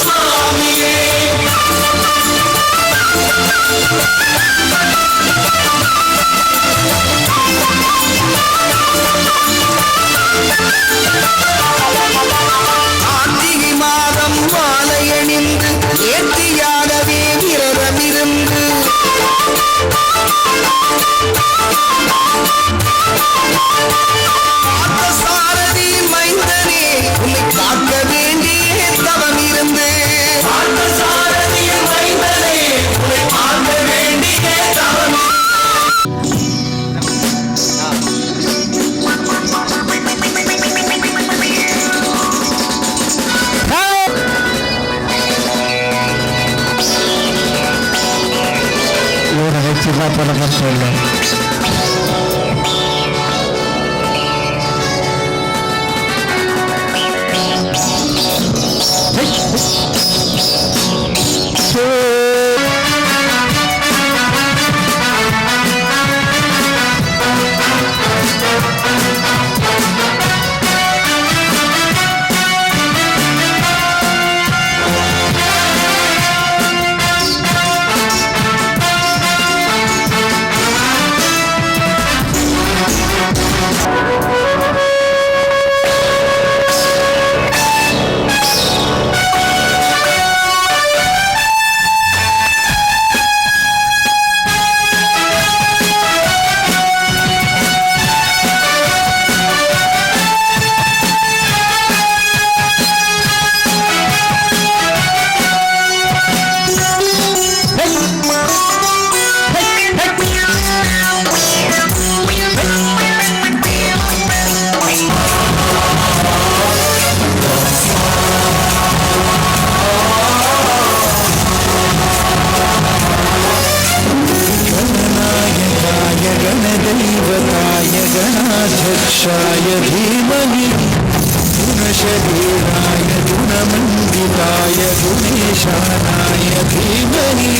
S9: சுவாமியே கார்த்திகை மாதம் மாலையணிந்து ஏற்றியாகவே விரதமிருந்து சாரதி மைந்தனே உன்னை காக்க வேண்டிய தவம் இருந்து சாரதி மைந்தனே உன்னை காக்க வேண்டிய தவம்
S8: गणेशानाय धीमहि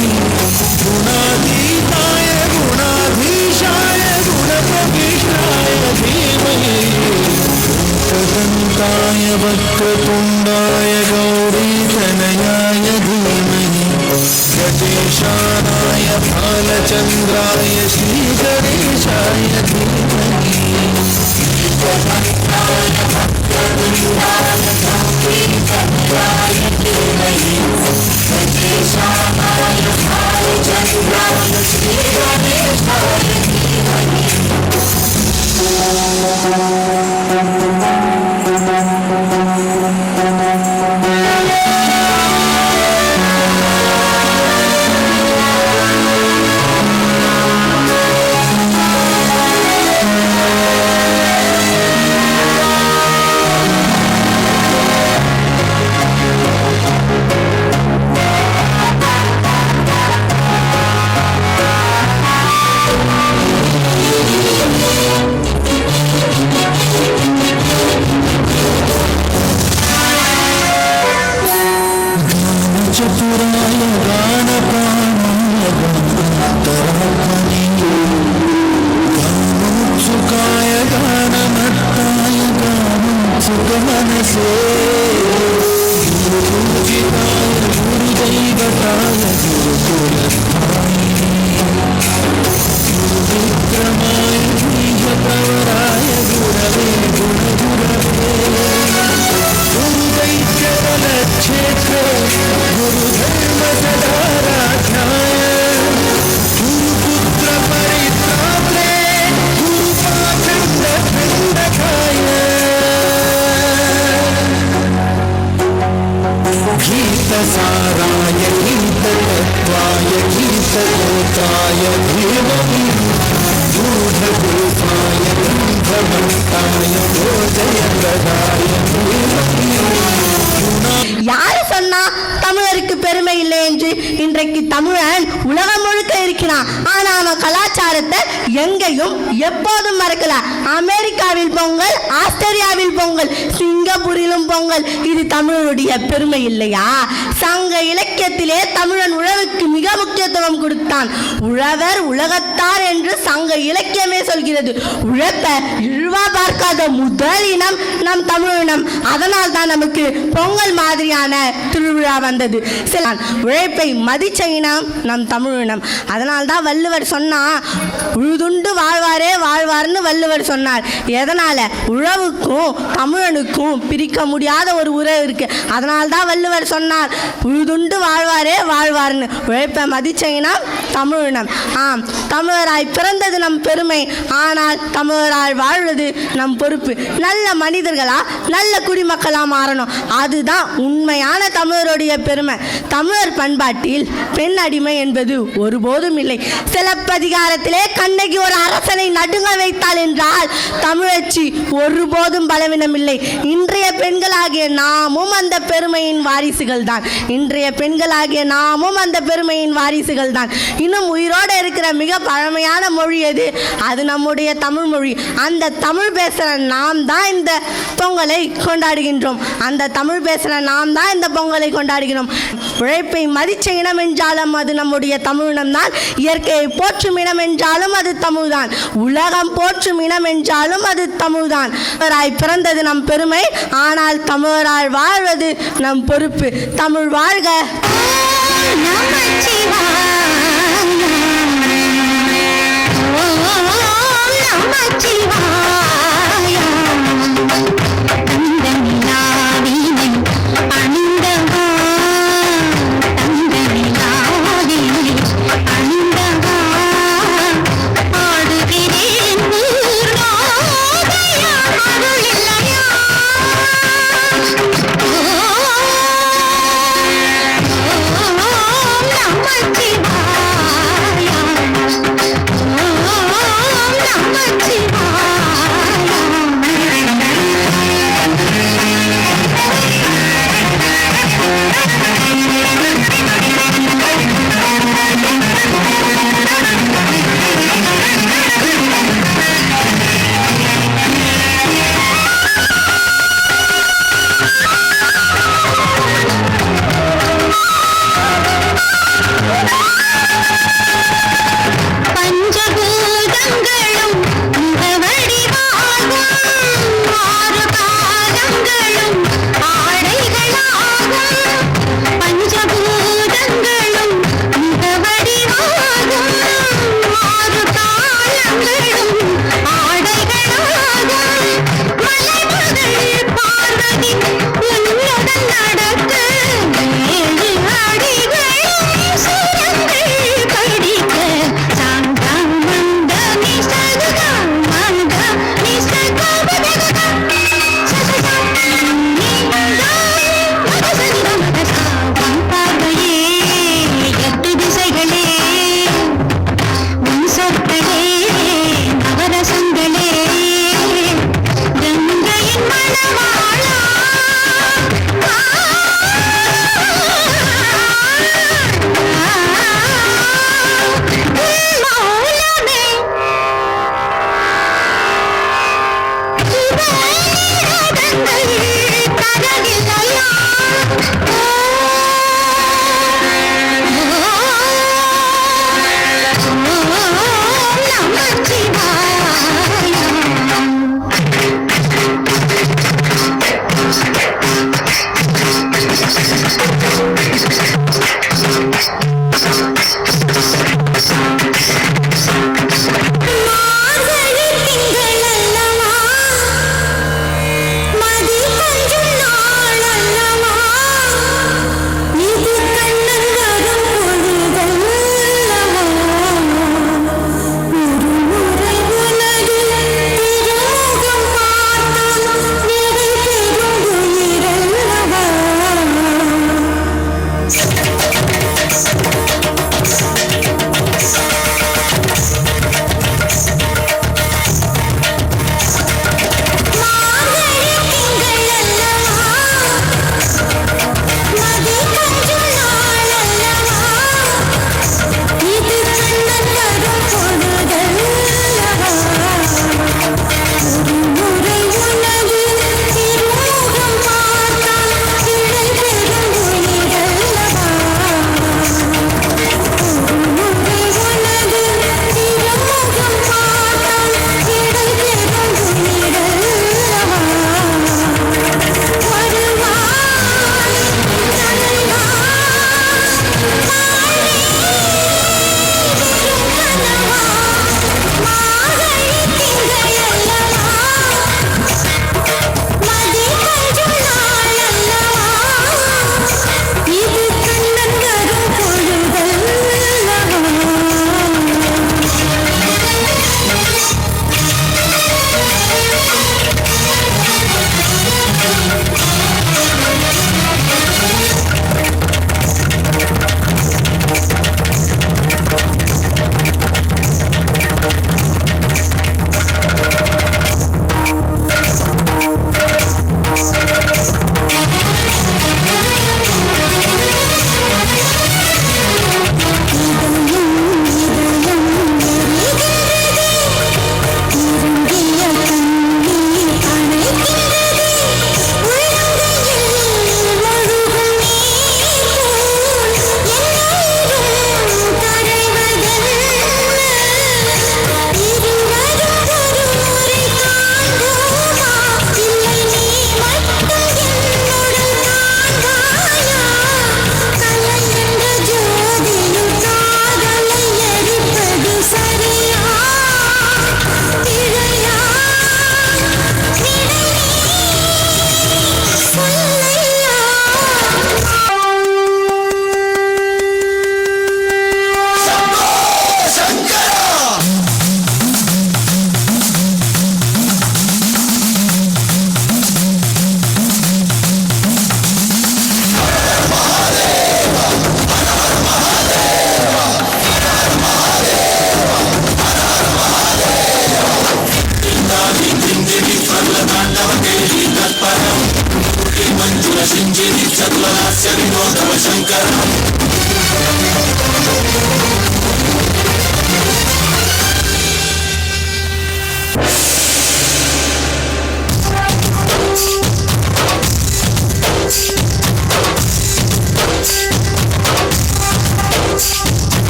S8: गुणातीताय गुणाधीशाय गुणप्रविष्टाय धीमहि एकदन्ताय वक्रतुण्डाय गौरीतनयाय धीमहि गणेशानाय भालचन्द्राय श्रीगणेशाय धीमहि चतुराय गानप्राणाय गानोत्तरात्मने गानोत्सुकाय गानमत्ताय गानोत्सुकमनसे गुरुपूजिताय गुरुदैवताय गुरुकुलस्थायिने गुरुविक्रमाय बीजप्रवराय गुरवे गुणगुरवे गुरुदैत्यबलक्षेत्र गुरुधर्मसदाराध्याय गुरुपुत्रपरित्रात्रे गुरुपाखण्डखण्डकाय गीतसाराय गीततत्त्वाय गीतगोत्राय धीमहि गूढभूताय गन्धमन्ताय गोजयप्रदाय धीमहि
S1: யாரு சொன்னா தமிழருக்கு பெருமை இல்லை என்று? இன்றைக்கு தமிழன் உலகம் முழுக்க இருக்கிறான். ஆனா அவன் கலாச்சாரத்தை எங்கேயும் எப்போதும் மறக்கல. அமெரிக்காவில் பொங்கல், ஆஸ்திரேலியாவில் பொங்கல், சிங்கப்பூரிலும் பொங்கல். இது தமிழனுடைய பெருமை இல்லையா? சங்க இலக்கியத்திலே தமிழன் உழவுக்கு மிக முக்கியத்துவம் கொடுத்தான். உழவர் உலகத்தார் என்று சங்க இலக்கியமே சொல்கிறது. உழைப்ப இழிவா பார்க்காத முதல் இனம் நம் தமிழினம். அதனால் தான் நமக்கு பொங்கல் மாதிரியான திருவிழா வந்தது. உழைப்பை மதிச்ச இனம் நம் தமிழினம். அதனால் தான் வள்ளுவர் சொன்னா, உழுதுண்டு வாழ்வாரே வாழ்வார்னு வள்ளுவர் சொன்னார். எதனால? உழவுக்கும் தமிழனுக்கும் பிரிக்க முடியாத ஒரு உறவு இருக்கு. அதனால் தான் வள்ளுவர் சொன்னார், உழுதுண்டு வாழ்வாரே வாழ்வார்னு. உழைப்பை மதிச்ச இனம் தமிழினம். ஆம், தமிழராய் பிறந்தது நம் பெருமை. ஆனால் தமிழராய் வாழ்வது நம் பொறுப்பு. நல்ல மனிதர்களா, நல்ல குடிமக்களா மாறணும். அதுதான் உண்மையான தமிழருடைய பெருமை. தமிழர் பண்பாட்டில் பெண் அடிமை என்பது ஒருபோதும் இல்லை. சிலப்பதிகாரத்திலே கண்ணகி ஒரு அரசனை நடுங்க வைத்தாள் என்றால் தமிழச்சி ஒருபோதும் பலவீனம் இல்லை. இன்றைய பெண்களாகிய நாமும் அந்த பெருமையின் வாரிசுகள் தான். இன்றைய பெண்களாகிய நாமும் அந்த பெருமையின் வாரிசுகள் தான். இன்னும் உயிரோடு இருக்கிற மிக பழமையான மொழி எது? அது நம்முடைய தமிழ் மொழி. அந்த தமிழ் பேசுகிற நாம் தான் இந்த பொங்கலை கொண்டாடுகின்றோம். அந்த தமிழ் பேசுகிற நாம் தான் இந்த பொங்கலை கொண்டாடுகிறோம். உழைப்பை மதிச்ச இனம் என்றாலும் அது நம்முடைய தமிழினம் தான். இயற்கையை போற்றும் இனம் என்றாலும் அது தமிழ்தான். உலகம் போற்றும் இனம் என்றாலும் அது தமிழ்தான். தமிழராய் பிறந்தது நம் பெருமை. ஆனால் தமிழரால் வாழ்வது நம் பொறுப்பு. தமிழ் வாழ்க. Namah Shivaya.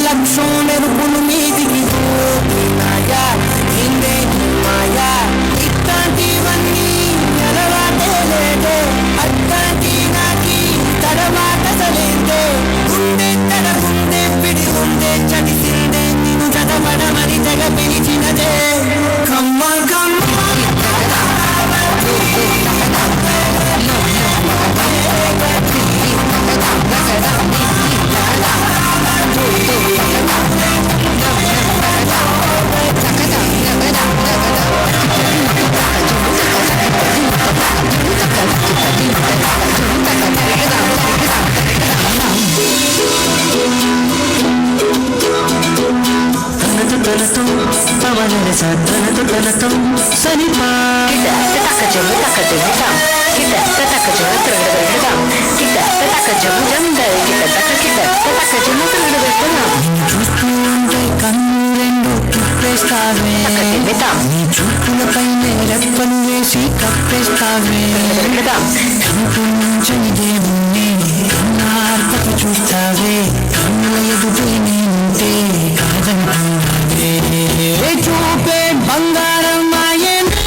S8: లక్ష్యం నెరుపును మీదికి పోయినాయా ఇందే మాయా ఇట్లాంటివన్నీ అలవాటే లేదే అట్లాంటి నాకి తడమాట సలేందే ఉండే తడ ఉండే పిడి ఉండే చడిసిందే నిన్ను చదవడమని తెగ పిలిచినదే కమ్మ కమ్మ నీ చూపులపైనే రెప్పలు వేసి కప్పేస్తావే కనిపించనిదేముంది కన్నార్పకు చూస్తావే కన్నుల ఎదుటే నేనుంటే కాదంటున్నావే చూపే బంగారం మాయనే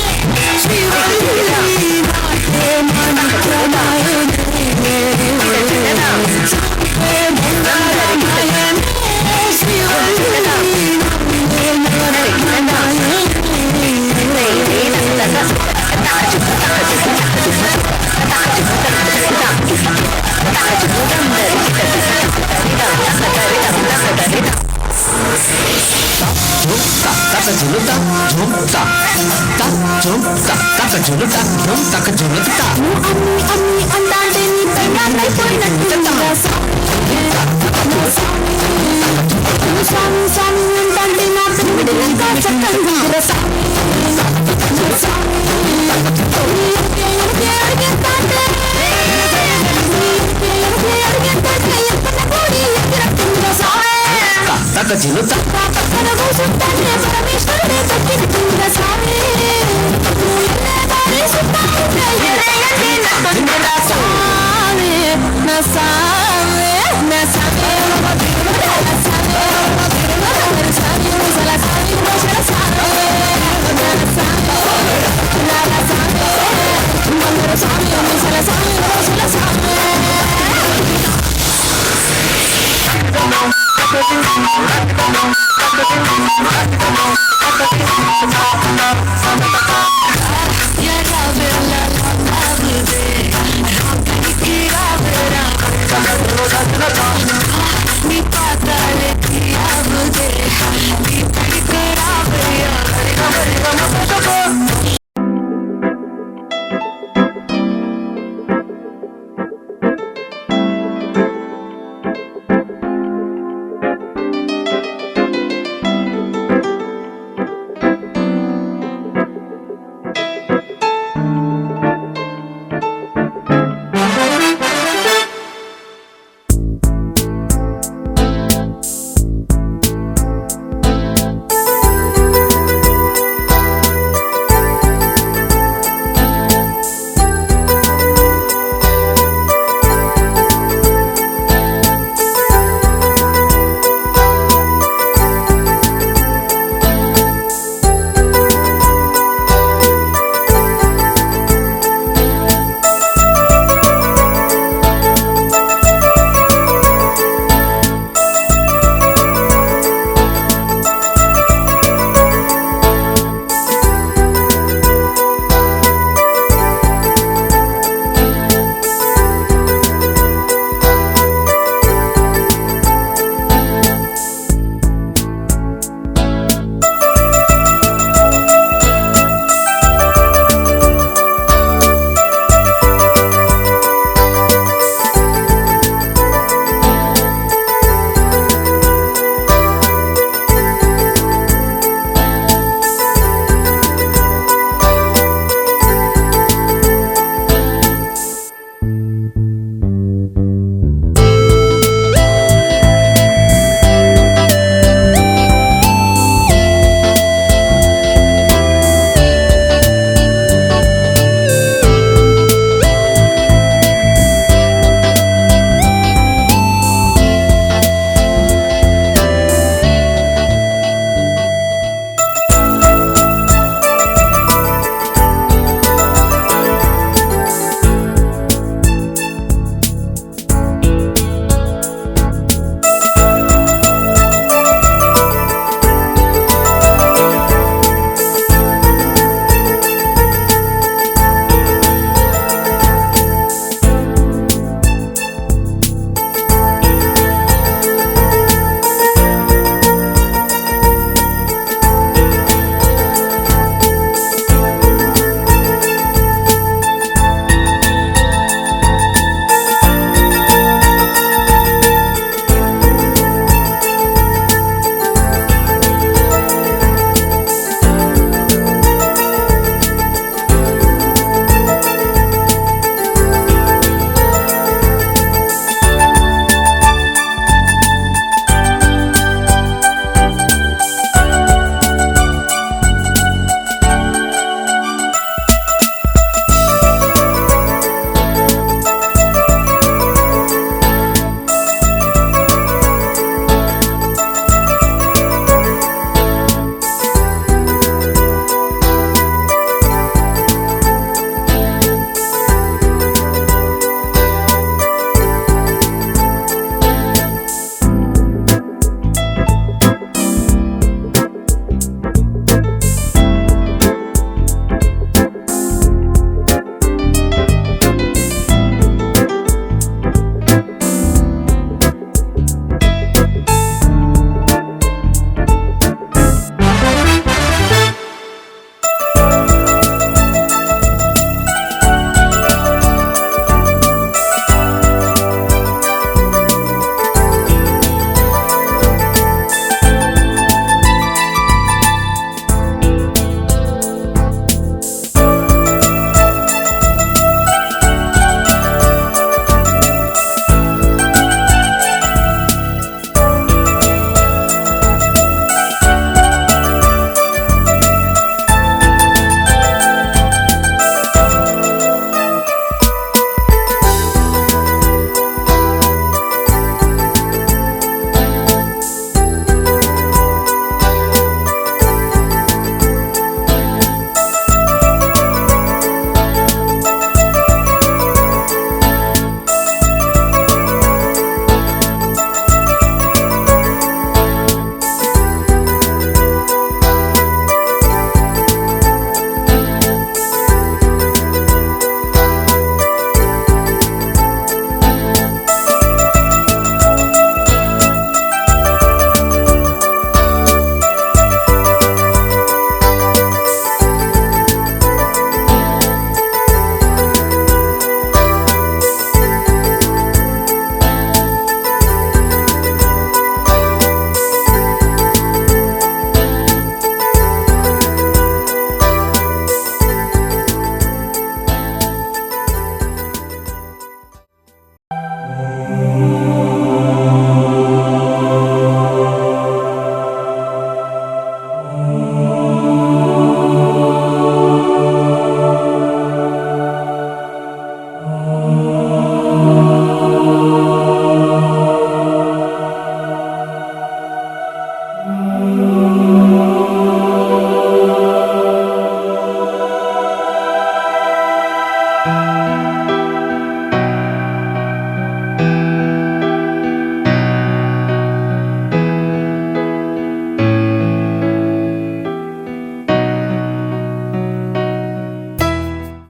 S9: Taka